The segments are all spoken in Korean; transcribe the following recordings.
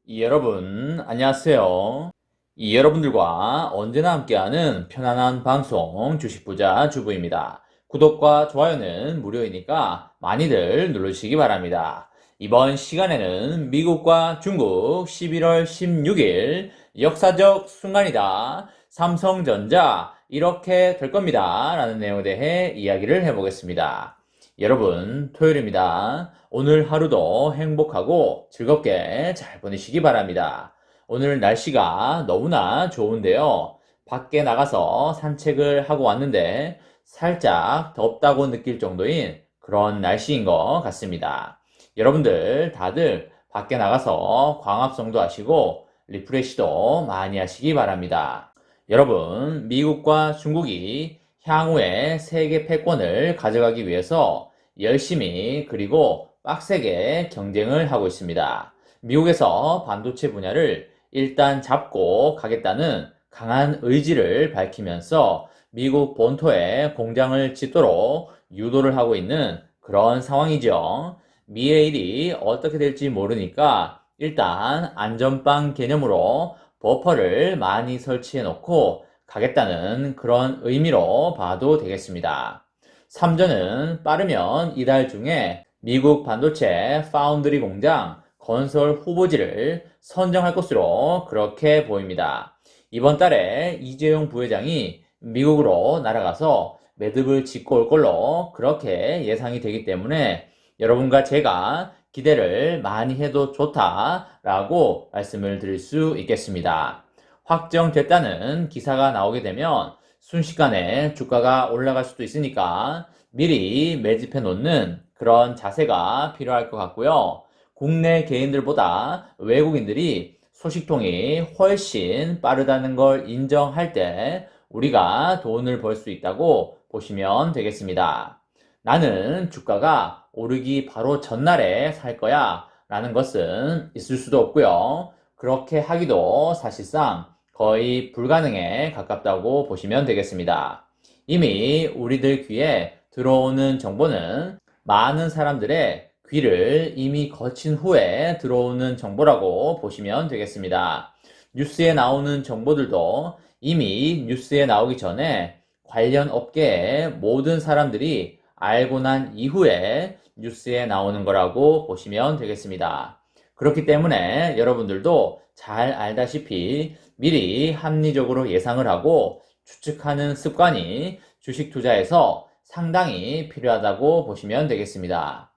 여러분, 안녕하세요. 여러분들과 언제나 함께하는 편안한 방송 주식부자 주부입니다. 구독과 좋아요는 무료이니까 많이들 누르시기 바랍니다. 이번 시간에는 미국과 중국 11월 16일 역사적 순간이다. 삼성전자 이렇게 될 겁니다. 라는 내용에 대해 이야기를 해보겠습니다. 여러분, 토요일입니다. 오늘 하루도 행복하고 즐겁게 잘 보내시기 바랍니다. 오늘 날씨가 너무나 좋은데요. 밖에 나가서 산책을 하고 왔는데 살짝 덥다고 느낄 정도인 그런 날씨인 것 같습니다. 여러분들 다들 밖에 나가서 광합성도 하시고 리프레시도 많이 하시기 바랍니다. 여러분, 미국과 중국이 향후에 세계 패권을 가져가기 위해서 열심히 그리고 빡세게 경쟁을 하고 있습니다. 미국에서 반도체 분야를 일단 잡고 가겠다는 강한 의지를 밝히면서 미국 본토에 공장을 짓도록 유도를 하고 있는 그런 상황이죠. 미래 일이 어떻게 될지 모르니까 일단 안전빵 개념으로 버퍼를 많이 설치해 놓고 가겠다는 그런 의미로 봐도 되겠습니다. 삼전은 빠르면 이달 중에 미국 반도체 파운드리 공장 건설 후보지를 선정할 것으로 그렇게 보입니다. 이번 달에 이재용 부회장이 미국으로 날아가서 매듭을 짓고 올 걸로 그렇게 예상이 되기 때문에 여러분과 제가 기대를 많이 해도 좋다라고 말씀을 드릴 수 있겠습니다. 확정됐다는 기사가 나오게 되면 순식간에 주가가 올라갈 수도 있으니까 미리 매집해 놓는 그런 자세가 필요할 것 같고요. 국내 개인들보다 외국인들이 소식통이 훨씬 빠르다는 걸 인정할 때 우리가 돈을 벌 수 있다고 보시면 되겠습니다. 나는 주가가 오르기 바로 전날에 살 거야 라는 것은 있을 수도 없고요. 그렇게 하기도 사실상 거의 불가능에 가깝다고 보시면 되겠습니다. 이미 우리들 귀에 들어오는 정보는 많은 사람들의 귀를 이미 거친 후에 들어오는 정보라고 보시면 되겠습니다. 뉴스에 나오는 정보들도 이미 뉴스에 나오기 전에 관련 업계의 모든 사람들이 알고 난 이후에 뉴스에 나오는 거라고 보시면 되겠습니다. 그렇기 때문에 여러분들도 잘 알다시피 미리 합리적으로 예상을 하고 추측하는 습관이 주식 투자에서 상당히 필요하다고 보시면 되겠습니다.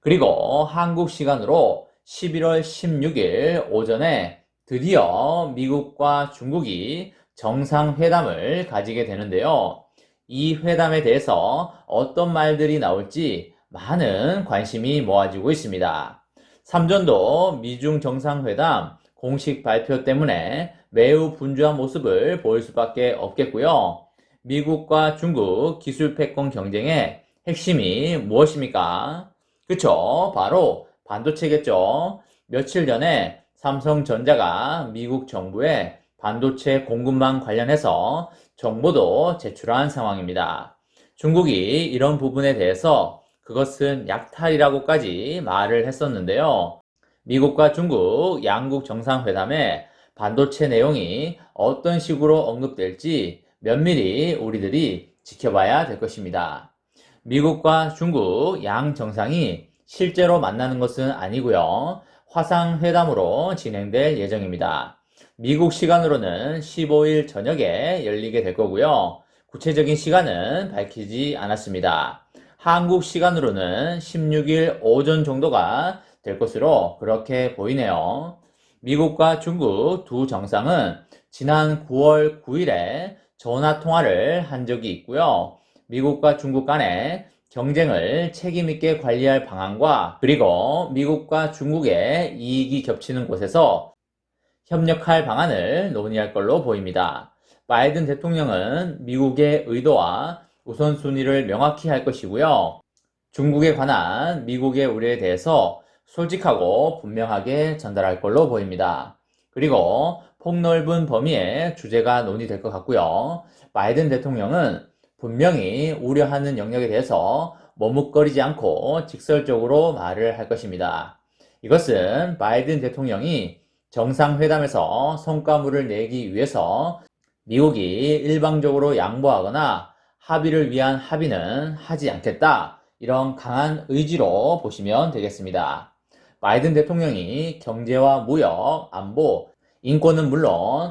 그리고 한국 시간으로 11월 16일 오전에 드디어 미국과 중국이 정상회담을 가지게 되는데요. 이 회담에 대해서 어떤 말들이 나올지 많은 관심이 모아지고 있습니다. 삼전도 미중 정상회담 공식 발표 때문에 매우 분주한 모습을 보일 수밖에 없겠고요. 미국과 중국 기술 패권 경쟁의 핵심이 무엇입니까? 그쵸? 바로 반도체겠죠. 며칠 전에 삼성전자가 미국 정부에 반도체 공급망 관련해서 정보도 제출한 상황입니다. 중국이 이런 부분에 대해서 그것은 약탈이라고까지 말을 했었는데요. 미국과 중국 양국 정상회담에 반도체 내용이 어떤 식으로 언급될지 면밀히 우리들이 지켜봐야 될 것입니다. 미국과 중국 양 정상이 실제로 만나는 것은 아니고요. 화상회담으로 진행될 예정입니다. 미국 시간으로는 15일 저녁에 열리게 될 거고요. 구체적인 시간은 밝히지 않았습니다. 한국 시간으로는 16일 오전 정도가 될 것으로 그렇게 보이네요. 미국과 중국 두 정상은 지난 9월 9일에 전화 통화를 한 적이 있고요. 미국과 중국 간의 경쟁을 책임있게 관리할 방안과 그리고 미국과 중국의 이익이 겹치는 곳에서 협력할 방안을 논의할 걸로 보입니다. 바이든 대통령은 미국의 의도와 우선순위를 명확히 할 것이고요. 중국에 관한 미국의 우려에 대해서 솔직하고 분명하게 전달할 걸로 보입니다. 그리고 폭넓은 범위의 주제가 논의될 것 같고요. 바이든 대통령은 분명히 우려하는 영역에 대해서 머뭇거리지 않고 직설적으로 말을 할 것입니다. 이것은 바이든 대통령이 정상회담에서 성과물을 내기 위해서 미국이 일방적으로 양보하거나 합의를 위한 합의는 하지 않겠다. 이런 강한 의지로 보시면 되겠습니다. 바이든 대통령이 경제와 무역, 안보, 인권은 물론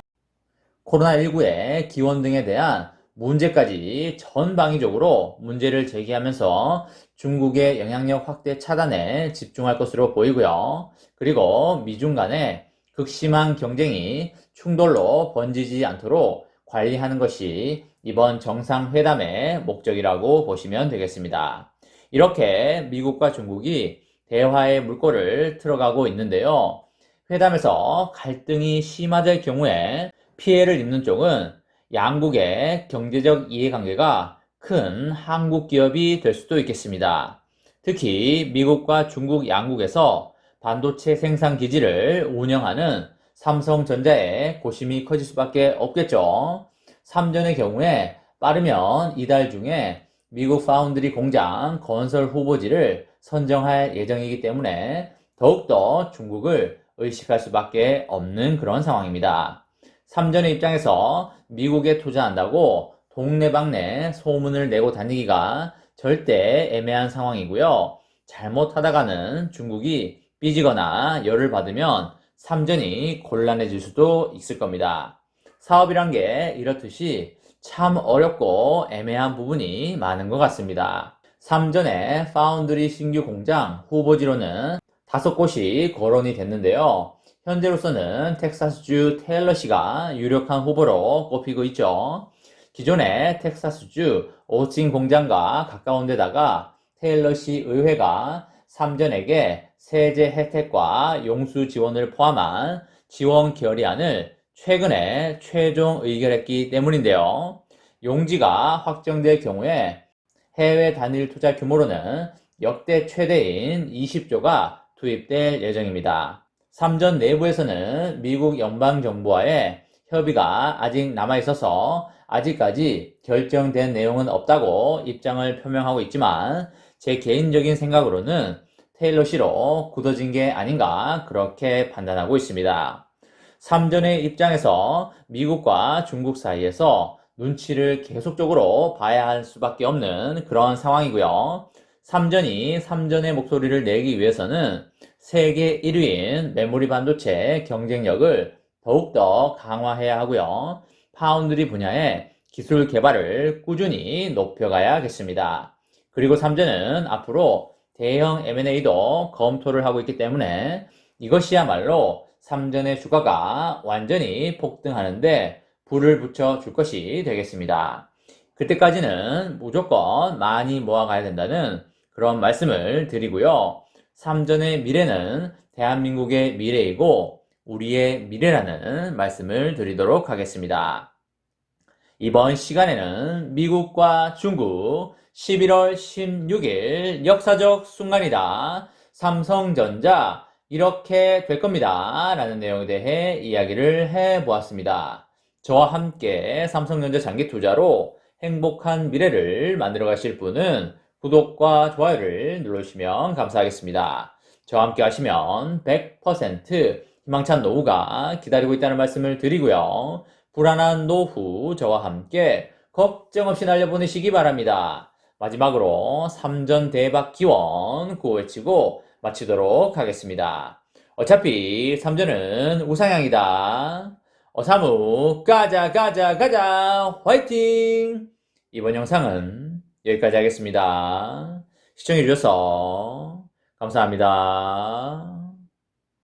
코로나19의 기원 등에 대한 문제까지 전방위적으로 문제를 제기하면서 중국의 영향력 확대 차단에 집중할 것으로 보이고요. 그리고 미중 간의 극심한 경쟁이 충돌로 번지지 않도록 관리하는 것이 이번 정상회담의 목적이라고 보시면 되겠습니다. 이렇게 미국과 중국이 대화의 물꼬를 틀어가고 있는데요. 회담에서 갈등이 심화될 경우에 피해를 입는 쪽은 양국의 경제적 이해관계가 큰 한국 기업이 될 수도 있겠습니다. 특히 미국과 중국 양국에서 반도체 생산 기지를 운영하는 삼성전자의 고심이 커질 수밖에 없겠죠. 삼전의 경우에 빠르면 이달 중에 미국 파운드리 공장 건설 후보지를 선정할 예정이기 때문에 더욱더 중국을 의식할 수밖에 없는 그런 상황입니다. 삼전의 입장에서 미국에 투자한다고 동네방네 소문을 내고 다니기가 절대 애매한 상황이고요. 잘못하다가는 중국이 삐지거나 열을 받으면 삼전이 곤란해질 수도 있을 겁니다. 사업이란 게 이렇듯이 참 어렵고 애매한 부분이 많은 것 같습니다. 삼전의 파운드리 신규 공장 후보지로는 5곳이 거론이 됐는데요. 현재로서는 텍사스주 테일러시가 유력한 후보로 꼽히고 있죠. 기존의 텍사스주 오스틴 공장과 가까운 데다가 테일러시 의회가 삼전에게 세제 혜택과 용수 지원을 포함한 지원 결의안을 최근에 최종 의결했기 때문인데요. 용지가 확정될 경우에 해외 단일 투자 규모로는 역대 최대인 20조가 투입될 예정입니다. 삼전 내부에서는 미국 연방정부와의 협의가 아직 남아있어서 아직까지 결정된 내용은 없다고 입장을 표명하고 있지만 제 개인적인 생각으로는 테일러시로 굳어진 게 아닌가 그렇게 판단하고 있습니다. 삼전의 입장에서 미국과 중국 사이에서 눈치를 계속적으로 봐야 할 수밖에 없는 그런 상황이고요. 삼전이 삼전의 목소리를 내기 위해서는 세계 1위인 메모리 반도체 경쟁력을 더욱더 강화해야 하고요. 파운드리 분야의 기술 개발을 꾸준히 높여가야겠습니다. 그리고 삼전은 앞으로 대형 M&A도 검토를 하고 있기 때문에 이것이야말로 삼전의 주가가 완전히 폭등하는데 불을 붙여줄 것이 되겠습니다. 그때까지는 무조건 많이 모아가야 된다는 그런 말씀을 드리고요. 삼전의 미래는 대한민국의 미래이고 우리의 미래라는 말씀을 드리도록 하겠습니다. 이번 시간에는 미국과 중국 11월 16일 역사적 순간이다. 삼성전자 이렇게 될 겁니다. 라는 내용에 대해 이야기를 해보았습니다. 저와 함께 삼성전자 장기 투자로 행복한 미래를 만들어 가실 분은 구독과 좋아요를 눌러주시면 감사하겠습니다. 저와 함께 하시면 100% 희망찬 노후가 기다리고 있다는 말씀을 드리고요. 불안한 노후 저와 함께 걱정 없이 날려보내시기 바랍니다. 마지막으로 삼전 대박 기원 구호 외치고 마치도록 하겠습니다. 어차피 삼전은 우상향이다. 어사무 가자 가자 가자 화이팅! 이번 영상은 여기까지 하겠습니다. 시청해주셔서 감사합니다.